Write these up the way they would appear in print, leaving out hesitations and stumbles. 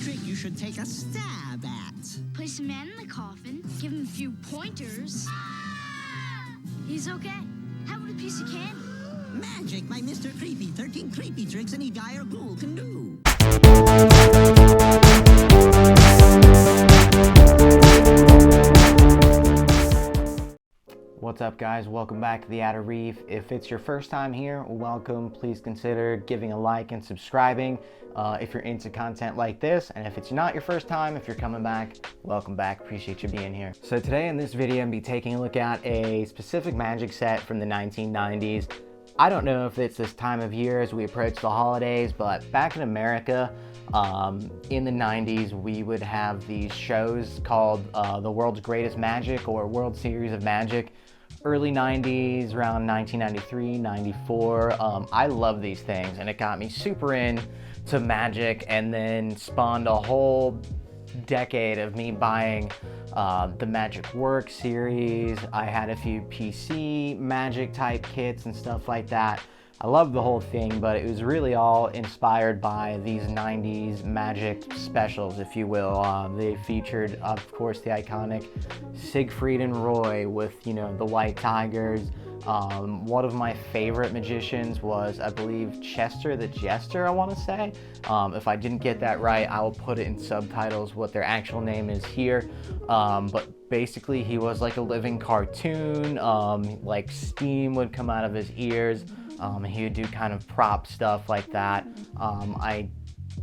trick you should take a stab at. Place a man in the coffin, give him a few pointers. He's okay. How about a piece of candy? Magic by Mr. Creepy. 13 creepy tricks any guy or ghoul can do. What's up, guys? Welcome back to the Outer Reef. If it's your first time here, welcome. Please consider giving a like and subscribing if you're into content like this. And if it's not your first time, if you're coming back, welcome back. Appreciate you being here. So today in this video, I'm going to be taking a look at a specific magic set from the 1990s. I don't know if it's this time of year as we approach the holidays, but back in America, in the 90s, we would have these shows called The World's Greatest Magic or World Series of Magic. Early 90s, around 1993, 94. I love these things, and it got me super into magic, and then spawned a whole decade of me buying the Magic Work series. I had a few PC magic type kits and stuff like that. I loved the whole thing, but it was really all inspired by these 90s magic specials, if you will. They featured, of course, the iconic Siegfried and Roy with, you know, the white tigers. One of my favorite magicians was, I believe, Chester the Jester, I want to say. If I didn't get that right, I will put it in subtitles what their actual name is here. But basically, he was like a living cartoon. Like steam would come out of his ears. He would do kind of prop stuff like that. I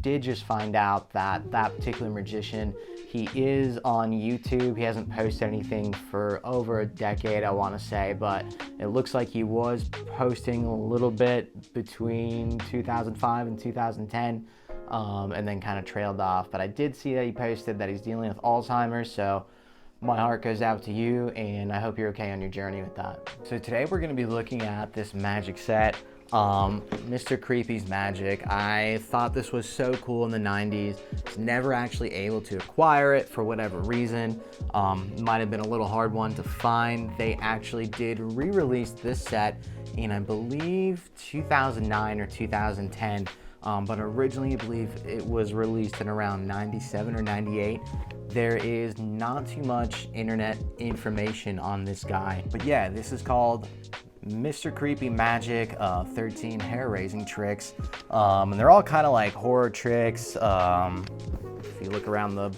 did just find out that that particular magician, he is on YouTube. He hasn't posted anything for over a decade, I want to say, but it looks like he was posting a little bit between 2005 and 2010, and then kind of trailed off. But I did see that he posted that he's dealing with Alzheimer's, so my heart goes out to you, and I hope you're okay on your journey with that. So today we're going to be looking at this magic set, Mr. Creepy's Magic. I thought this was so cool in the 90s. Was never actually able to acquire it for whatever reason. Might have been a little hard one to find. They actually did re-release this set in, I believe, 2009 or 2010. But originally I believe it was released in around 97 or 98. There is not too much internet information on this guy. But yeah, this is called Mr. Creepy Magic, 13 hair-raising tricks. And they're all kind of like horror tricks. If you look around the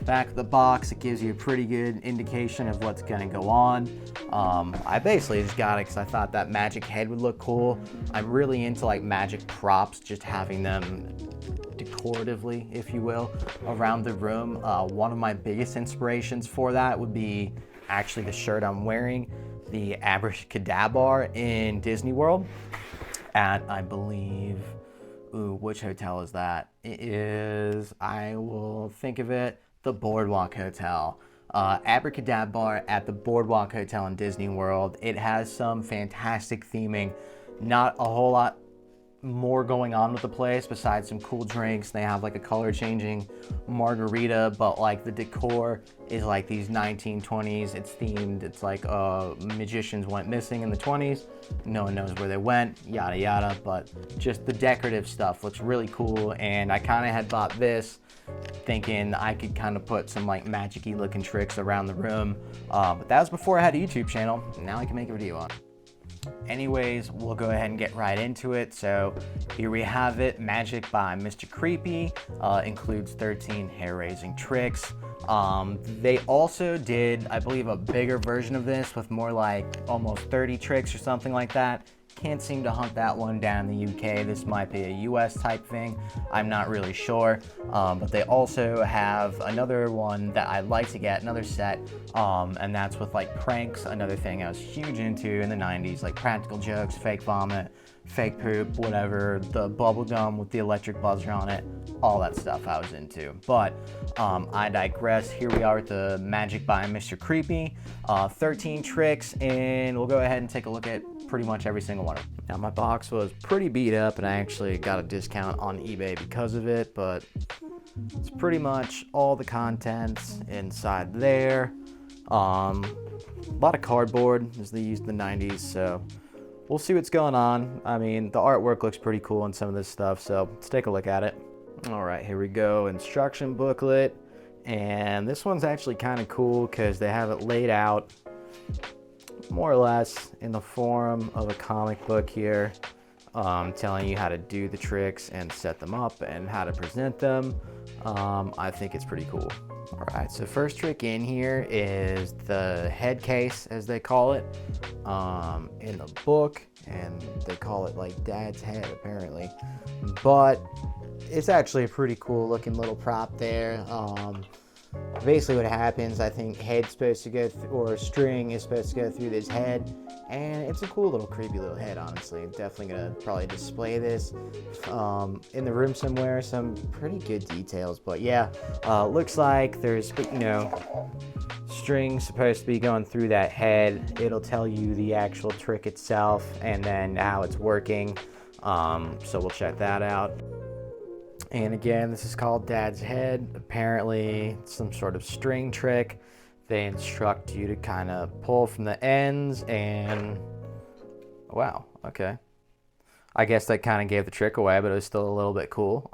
back of the box, it gives you a pretty good indication of what's gonna go on. I basically just got it because I thought that magic head would look cool. I'm really into like magic props, just having them decoratively, if you will, around the room. One of my biggest inspirations for that would be actually the shirt I'm wearing, the Abracadabra in Disney World at, I believe, which hotel is that? It is, I will think of it, the Boardwalk Hotel. Abracadabra at the Boardwalk Hotel in Disney World. It has some fantastic theming. Not a whole lot more going on with the place besides some cool drinks. They have like a color changing margarita, but like the decor is like these 1920s. It's themed. It's like magicians went missing in the 20s. No one knows where they went, yada yada, but just the decorative stuff looks really cool. And I kind of had bought this thinking I could kind of put some like magic-y looking tricks around the room, but that was before I had a YouTube channel. Now I can make a video on it. Anyways, we'll go ahead and get right into it. So here we have it. Magic by Mr. Creepy, includes 13 hair-raising tricks. They also did, I believe, a bigger version of this with more like almost 30 tricks or something like that. Can't seem to hunt that one down in the UK. This might be a US type thing. I'm not really sure. But they also have another one that I'd like to get, another set, and that's with like pranks, another thing I was huge into in the 90s, like practical jokes, fake vomit, fake poop, whatever, the bubble gum with the electric buzzer on it, all that stuff I was into. But I digress. Here we are with the Magic by Mr. Creepy, 13 tricks, and we'll go ahead and take a look at pretty much every single one. Now my box was pretty beat up and I actually got a discount on eBay because of it, but it's pretty much all the contents inside there. A lot of cardboard as they used in the 90s, so we'll see what's going on. I mean, the artwork looks pretty cool in some of this stuff, so let's take a look at it. All right, here we go. Instruction booklet. And this one's actually kind of cool because they have it laid out more or less in the form of a comic book here, telling you how to do the tricks and set them up and how to present them. I think it's pretty cool. All right, so first trick in here is the head case, as they call it in the book, and they call it like Dad's head apparently, but it's actually a pretty cool looking little prop there. Basically what happens, I think head's supposed to go or string is supposed to go through this head, and it's a cool little creepy little head, honestly. I'm definitely gonna probably display this in the room somewhere. Some pretty good details, but yeah, looks like there's, you know, string supposed to be going through that head. It'll tell you the actual trick itself and then how it's working, so we'll check that out. And again, this is called Dad's head. Apparently some sort of string trick. They instruct you to kind of pull from the ends, and wow, okay. I guess that kind of gave the trick away, but it was still a little bit cool.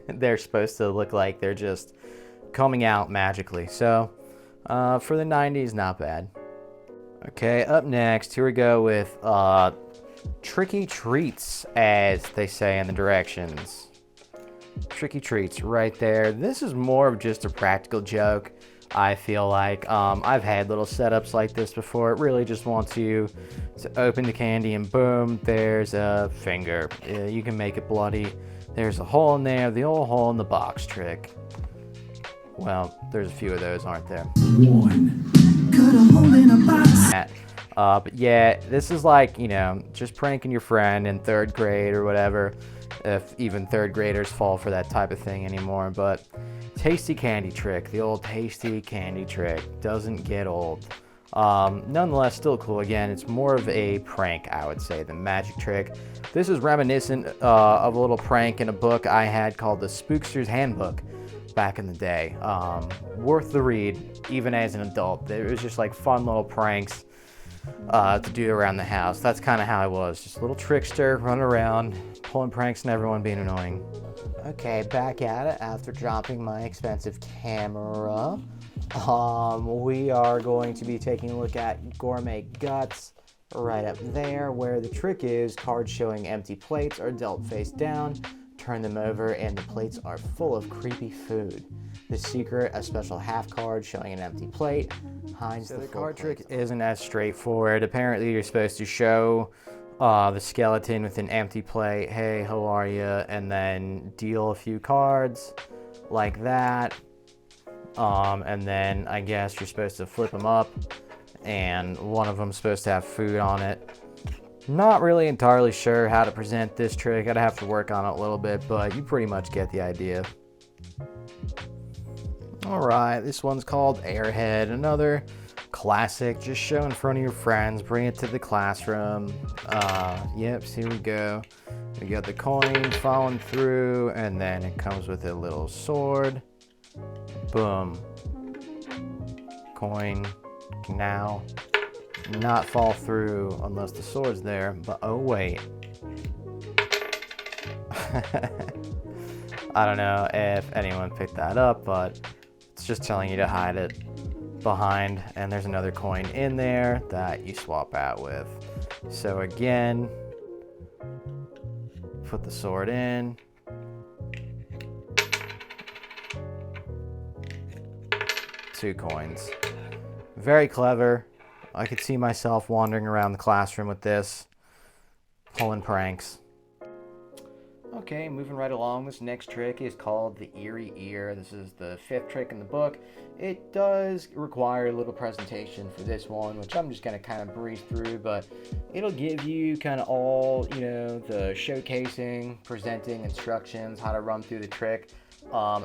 They're supposed to look like they're just coming out magically. So for the 90s, not bad. Okay, up next, here we go with tricky treats, as they say in the directions. Tricky treats right there. This is more of just a practical joke, I feel like. I've had little setups like this before. It really just wants you to open the candy and boom, there's a finger. You can make it bloody. There's a hole in there, the old hole in the box trick. Well, there's a few of those, aren't there? One. Cut a hole in a box. But yeah, this is like, you know, just pranking your friend in 3rd grade or whatever. If even 3rd graders fall for that type of thing anymore. But tasty candy trick, the old tasty candy trick, doesn't get old. Nonetheless, still cool. Again, it's more of a prank, I would say, than magic trick. This is reminiscent of a little prank in a book I had called the Spookster's Handbook back in the day. Worth the read, even as an adult. It was just like fun little pranks to do around the house. That's kind of how I was, just a little trickster running around pulling pranks and everyone being annoying. Okay, back at it after dropping my expensive camera. We are going to be taking a look at Gourmet Guts right up there, where the trick is cards showing empty plates are dealt face down. Turn them over and the plates are full of creepy food. The secret, a special half card showing an empty plate, hides the card trick isn't as straightforward. Apparently you're supposed to show the skeleton with an empty plate, hey, how are you, and then deal a few cards like that. And then I guess you're supposed to flip them up and one of them's supposed to have food on it. Not really entirely sure how to present this trick. I'd have to work on it a little bit, but you pretty much get the idea. Alright, this one's called Airhead, another classic. Just show in front of your friends, bring it to the classroom. Yep, here we go. We got the coin falling through, and then it comes with a little sword. Boom. Coin can now not fall through unless the sword's there, but oh wait. I don't know if anyone picked that up, but it's just telling you to hide it behind, and there's another coin in there that you swap out with. So again, put the sword in. Two coins. Very clever. I could see myself wandering around the classroom with this, pulling pranks. Okay, moving right along, this next trick is called the Eerie Ear. This is the 5th trick in the book. It does require a little presentation for this one, which I'm just going to kind of breeze through, but it'll give you kind of all, you know, the showcasing, presenting instructions, how to run through the trick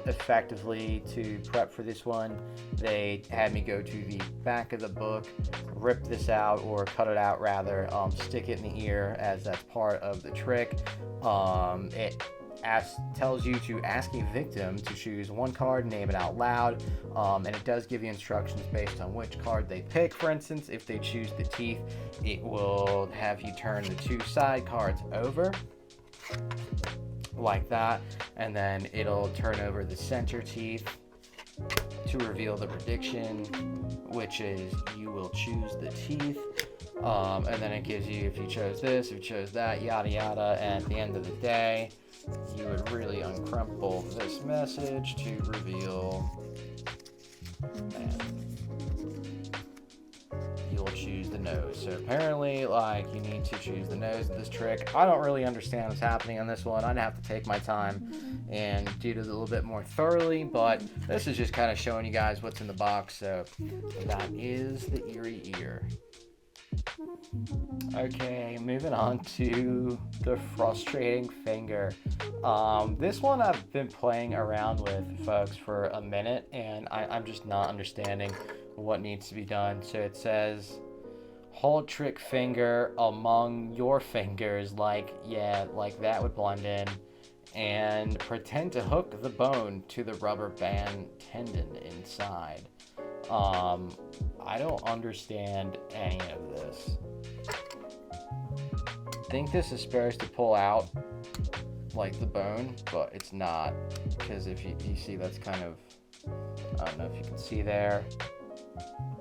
effectively. To prep for this one, they had me go to the back of the book, rip this out, or cut it out rather, stick it in the ear, as that's part of the trick. It tells you to ask a victim to choose one card, name it out loud, and it does give you instructions based on which card they pick. For instance, if they choose the teeth, it will have you turn the 2 side cards over, like that, and then it'll turn over the center teeth to reveal the prediction, which is you will choose the teeth. And then it gives you if you chose this, if you chose that, yada yada, and at the end of the day, you would really uncrumple this message to reveal, and you'll choose the nose. So apparently, like, you need to choose the nose of this trick. I don't really understand what's happening on this one. I'd have to take my time and do it a little bit more thoroughly, but this is just kind of showing you guys what's in the box. So that is the eerie ear. Okay, moving on to the frustrating finger. This one I've been playing around with, folks, for a minute, and I'm just not understanding what needs to be done. So it says hold trick finger among your fingers, like, yeah, like that would blend in, and pretend to hook the bone to the rubber band tendon inside. I don't understand any of this. I think this is supposed to pull out like the bone, but it's not, because if you see, that's kind of, I don't know if you can see there,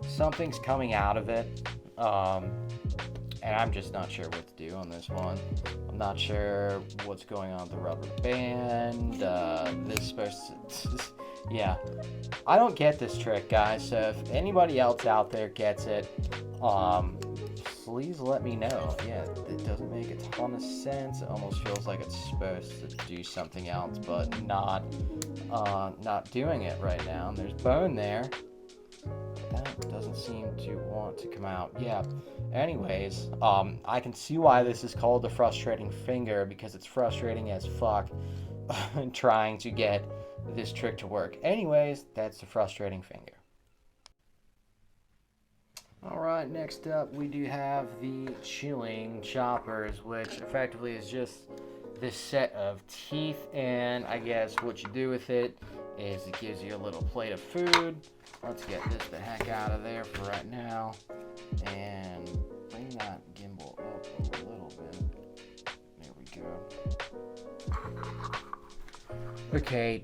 something's coming out of it, and I'm just not sure what to do on this one. I'm not sure what's going on with the rubber band. This is supposed to, yeah, I don't get this trick, guys. So if anybody else out there gets it, please let me know. Yeah, it doesn't make a ton of sense. It almost feels like it's supposed to do something else, but not doing it right now. And there's bone there. That doesn't seem to want to come out. Yeah. Anyways, I can see why this is called the frustrating finger, because it's frustrating as fuck trying to get this trick to work. Anyways, that's the frustrating finger. Alright, next up we do have the chilling choppers, which effectively is just this set of teeth, and I guess what you do with it is it gives you a little plate of food. Let's get this the heck out of there for right now, and bring that gimbal up a little bit. There we go. Okay,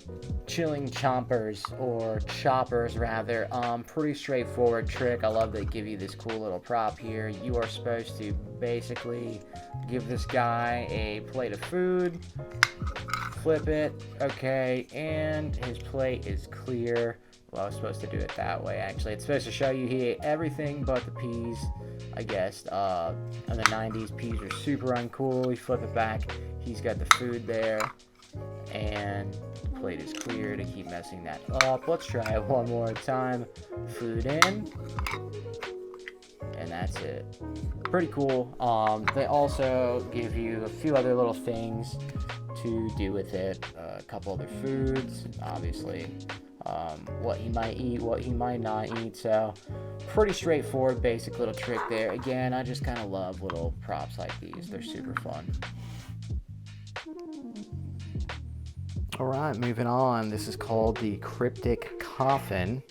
chilling chompers, or choppers rather, pretty straightforward trick. I love they give you this cool little prop here. You are supposed to basically give this guy a plate of food, flip it, okay, and his plate is clear. Well, I was supposed to do it that way, actually. It's supposed to show you he ate everything but the peas, I guess. In the 90s, peas are super uncool. You flip it back, he's got the food there, and the plate is clear to keep messing that up. Let's try it one more time. Food in, and that's it. Pretty cool. They also give you a few other little things to do with it. A couple other foods, obviously. What he might eat, what he might not eat. So pretty straightforward, basic little trick there. Again, I just kind of love little props like these. They're super fun. Alright, moving on. This is called the cryptic coffin,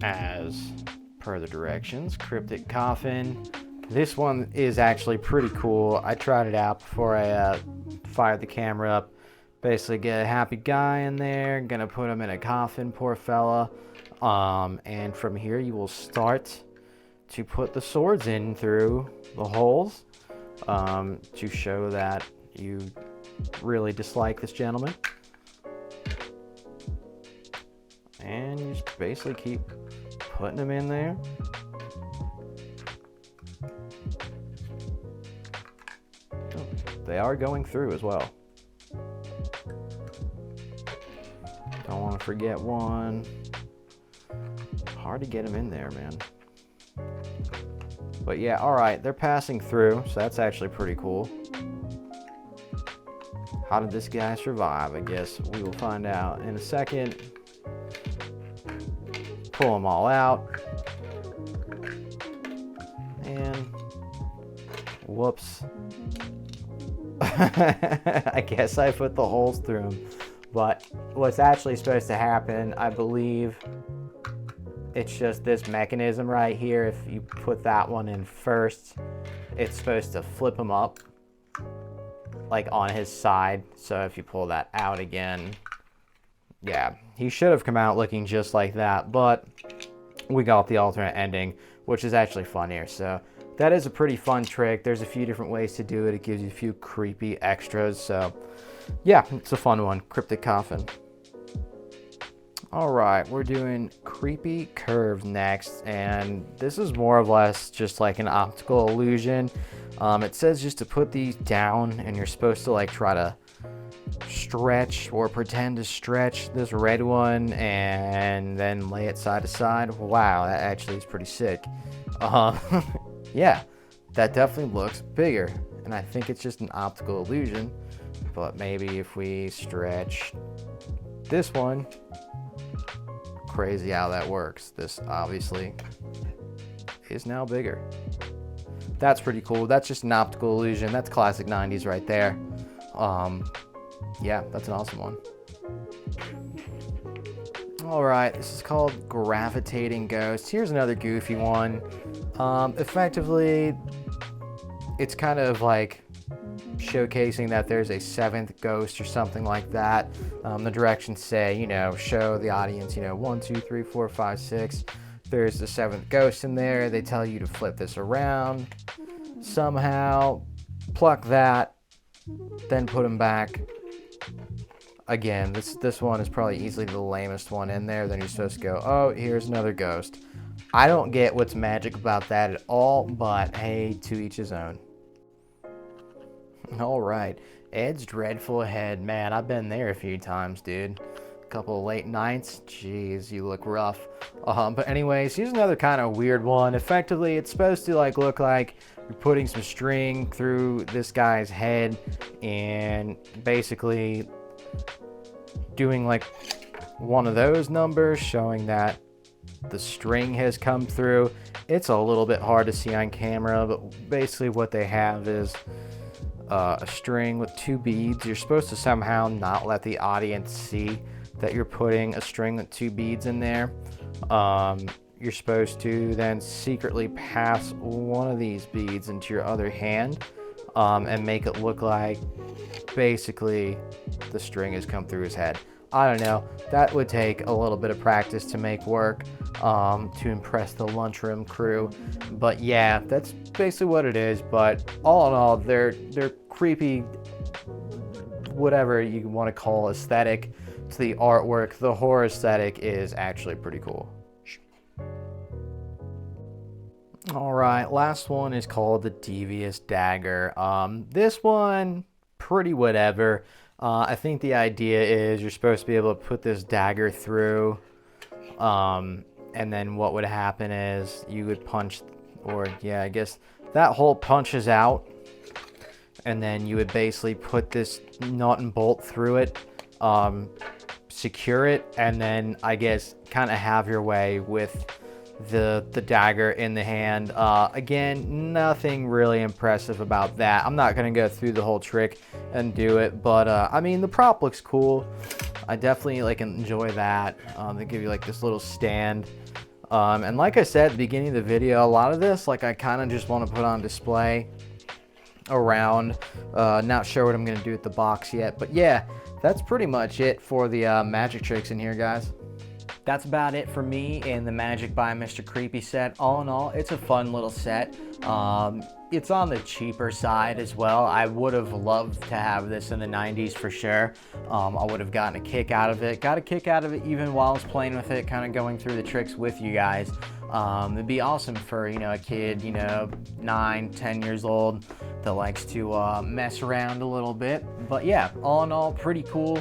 as per the directions. Cryptic coffin. This one is actually pretty cool. I tried it out before I fired the camera up. Basically get a happy guy in there, gonna put him in a coffin, poor fella, and from here you will start to put the swords in through the holes, to show that you really dislike this gentleman. And you just basically keep putting them in there. They are going through as well. Don't want to forget one. Hard to get them in there, man. But yeah, alright, they're passing through, so that's actually pretty cool. How did this guy survive? I guess we will find out in a second. Pull them all out. And whoops. I guess I put the holes through them. But what's actually supposed to happen, I believe, it's just this mechanism right here. If you put that one in first, it's supposed to flip them up like on his side. So if you pull that out again, yeah, he should have come out looking just like that, but we got the alternate ending, which is actually funnier. So that is a pretty fun trick. There's a few different ways to do it. It gives you a few creepy extras. So yeah, it's a fun one. Cryptic coffin. All right, we're doing creepy curve next, and this is more or less just like an optical illusion. It says just to put these down, and you're supposed to like try to stretch or pretend to stretch this red one and then lay it side to side. Wow, that actually is pretty sick. Yeah, that definitely looks bigger, and I think it's just an optical illusion, but maybe if we stretch this one, crazy how that works. This obviously is now bigger. That's pretty cool. That's just an optical illusion. That's classic 90s right there. Yeah, that's an awesome one. All right, this is called Gravitating Ghost. Here's another goofy one. Effectively, it's kind of like showcasing that there's a seventh ghost or something like that. The directions say, you know, show the audience, you know, 1, 2, 3, 4, 5, 6. There's the seventh ghost in there. They tell you to flip this around somehow, pluck that, then put them back. Again, this one is probably easily the lamest one in there. Then you're supposed to go, oh, here's another ghost. I don't get what's magic about that at all, but hey, to each his own. All right, Ed's Dreadful Head. Man, I've been there a few times, dude. A couple of late nights. Jeez, you look rough. But anyways, here's another kind of weird one. Effectively, it's supposed to like look like you're putting some string through this guy's head and basically doing like one of those numbers showing that the string has come through. It's a little bit hard to see on camera, but basically what they have is a string with 2 beads. You're supposed to somehow not let the audience see that you're putting a string with 2 beads in there. You're supposed to then secretly pass one of these beads into your other hand and make it look like basically the string has come through his head. I don't know. That would take a little bit of practice to make work to impress the lunchroom crew. But yeah, that's basically what it is. But all in all, they're creepy, whatever you want to call aesthetic to the artwork. The horror aesthetic is actually pretty cool. All right, last one is called the Devious Dagger. This one, pretty whatever. I think the idea is you're supposed to be able to put this dagger through, and then what would happen is you would punch, or yeah, I guess that hole punches out, and then you would basically put this nut and bolt through it, secure it, and then I guess kind of have your way with the dagger in the hand. Again, nothing really impressive about that. I'm not going to go through the whole trick and do it, but I mean, the prop looks cool. I definitely like enjoy that. They give you like this little stand, and like I said at the beginning of the video, a lot of this like I kind of just want to put on display around. Not sure what I'm going to do with the box yet, but yeah, that's pretty much it for the magic tricks in here, guys. That's about it for me in the Magic by Mr. Creepy set. All in all, it's a fun little set. It's on the cheaper side as well. I would have loved to have this in the 90s for sure. I would have gotten a kick out of it. Got a kick out of it even while I was playing with it, kind of going through the tricks with you guys. It'd be awesome for, you know, a kid, you know, 9, 10 years old that likes to mess around a little bit. But yeah, all in all, pretty cool.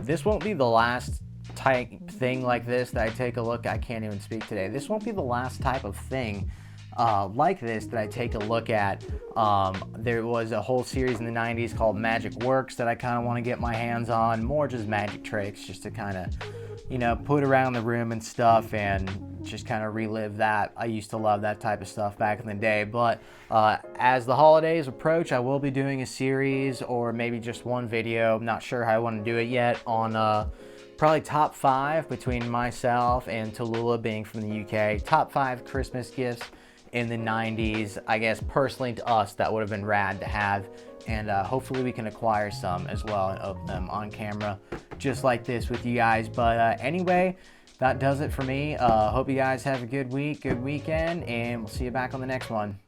This won't be the last type thing like this that I take a look. I can't even speak today. This won't be the last type of thing like this that I take a look at. There was a whole series in the 90s called Magic Works that I kind of want to get my hands on. More just magic tricks, just to kind of, you know, put around the room and stuff and just kind of relive that. I used to love that type of stuff back in the day. But as the holidays approach, I will be doing a series or maybe just one video. I'm not sure how I want to do it yet on probably top 5 between myself and Tallulah being from the UK. Top 5 Christmas gifts in the 90s. I guess personally to us, that would have been rad to have. And hopefully we can acquire some as well and open them on camera just like this with you guys. But anyway, that does it for me. Hope you guys have a good week, good weekend, and we'll see you back on the next one.